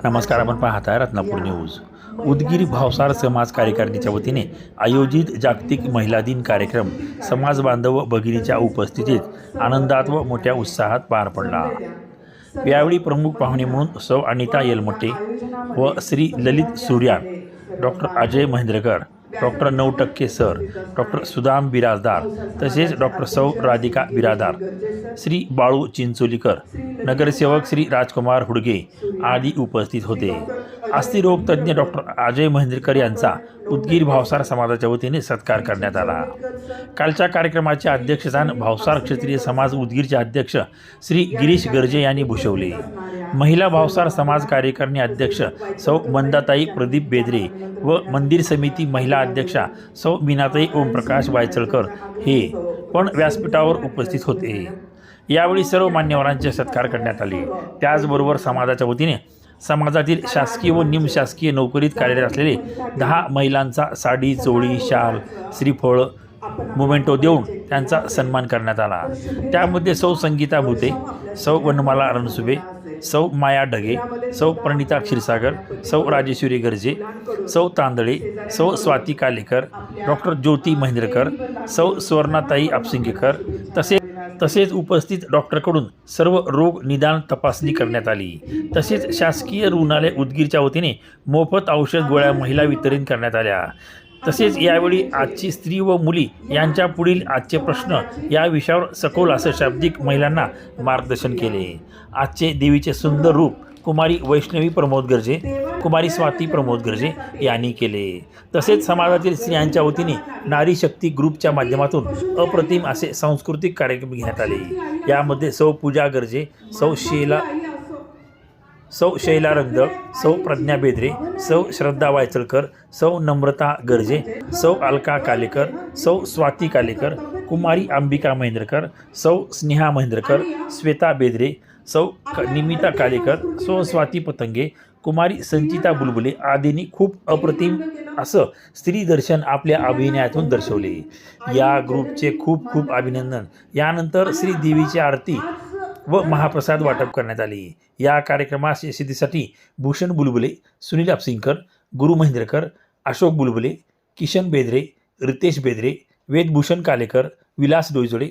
नमस्कार, आपण पाहताय रत्नापूर न्यूज. उदगीर भावसार समाज कार्यकारिणीच्या वतीने आयोजित जागतिक महिला दिन कार्यक्रम समाज बांधव भगिनीच्या उपस्थितीत आनंदात व मोठ्या उत्साहात पार पडला. यावेळी प्रमुख पाहुणे म्हणून सौ अनिता येलमोटे व Shri Lalit Suryan, doctor Ajay Mahendrakar, doctor 9% sir, doctor Sudam Birajdar, तसेच डॉक्टर सौ राधिका बिरादार, श्री बाळू चिंचोलीकर, नगरसेवक श्री राजकुमार हुडगे आदी उपस्थित होते. अस्थिरोग तज्ज्ञ डॉक्टर अजय महेंद्रकर यांचा उदगीर भावसार समाजाच्या वतीने सत्कार करण्यात आला. कालच्या कार्यक्रमाचे अध्यक्षस्थान भावसार क्षत्रिय समाज उदगीरचे अध्यक्ष श्री गिरीश गर्जे यांनी भूषवले. महिला भावसार समाज कार्यकारिणी अध्यक्ष सौ मंदाताई प्रदीप बेदरे व मंदिर समिती महिला अध्यक्षा सौ मीनाताई ओमप्रकाश वायचळकर हे पण व्यासपीठावर उपस्थित होते. यावेळी सर्व मान्यवरांचे सत्कार करण्यात आले. त्याचबरोबर समाजाच्या वतीने समाजातील शासकीय व निमशासकीय नोकरीत कार्यरत असलेले 10 महिलांचा साडी, चोळी, शाल, श्रीफळ, मोमेंटो देऊन त्यांचा सन्मान करण्यात आला. त्यामध्ये सौ संगीता भुते, सौ वनमाला रणसुबे, सौ माया ढगे, सौ प्रणिता क्षीरसागर, सौ राजेश्वरी गर्जे, सौ तांदळे, सौ स्वाती कालेकर, डॉक्टर ज्योती महेंद्रकर, सौ सुवर्णाताई आपसिंगेकर तसेच उपस्थित डॉक्टरकडून सर्व रोग निदान तपासणी करण्यात आली. तसेच शासकीय रुग्णालय उदगीरच्या वतीने मोफत औषध गोळ्या महिला वितरित करण्यात आल्या. तसेच यावेळी आजची स्त्री व मुली यांच्या पुढील आजचे प्रश्न या विषयावर सखोल असं शाब्दिक महिलांना मार्गदर्शन केले. आजचे देवीचे सुंदर रूप कुमारी वैष्णवी प्रमोद गर्जे, कुमारी स्वाती प्रमोद गर्जे यांनी केले. तसेच समाजातील स्त्रियांच्या वतीने नारी शक्ती ग्रुपच्या माध्यमातून अप्रतिम असे सांस्कृतिक कार्यक्रम घेण्यात आले. यामध्ये सौ पूजा गर्जे, सौ शैला रंगदळ, सौ प्रज्ञा बेदरे, सौ श्रद्धा वायचळकर, सौ नम्रता गर्जे, सौ अलका कालेकर, सौ स्वाती कालेकर, कुमारी अंबिका महेंद्रकर, सौ स्नेहा महेंद्रकर, श्वेता बेदरे, सौ निमिता कालेकर, सौ स्वाती पतंगे, कुमारी संचिता बुलबुले आदींनी खूप अप्रतिम असं स्त्री दर्शन आपल्या अभिनयातून दर्शवले. या ग्रुपचे खूप खूप अभिनंदन. यानंतर श्री देवीची आरती व महाप्रसाद वाटप करण्यात आले. या कार्यक्रमास यशस्वीसाठी भूषण बुलबुले, सुनील आपसिंगकर, गुरु महेंद्रकर, अशोक बुलबुले, किशन बेदरे, रितेश बेदरे, वेदभूषण कालेकर, विलास डोईजोडे,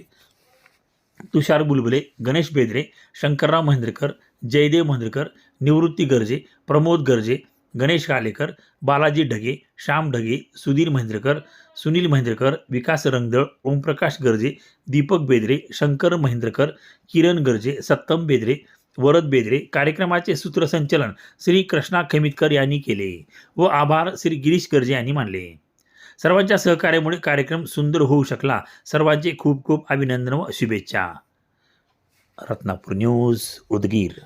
तुषार बुलबुले, गणेश बेदरे, शंकरराव महेंद्रकर, जयदेव महेंद्रकर, निवृत्ती गर्जे, प्रमोद गर्जे, गणेश कालेकर, बालाजी ढगे, श्याम ढगे, सुधीर महेंद्रकर, सुनील महेंद्रकर, विकास रंगदळ, ओमप्रकाश गर्जे, दीपक बेदरे, शंकर महेंद्रकर, किरण गर्जे, सत्तम बेदरे, वरद बेदरे. कार्यक्रमाचे सूत्रसंचलन श्री कृष्णा खमितकर यांनी केले व आभार श्री गिरीश गर्जे यांनी मानले. सर्वांच्या सहकार्यामुळे कार्यक्रम सुंदर होऊ शकला. सर्वांचे खूप खूप अभिनंदन व शुभेच्छा. रत्नापूर न्यूज, उदगीर.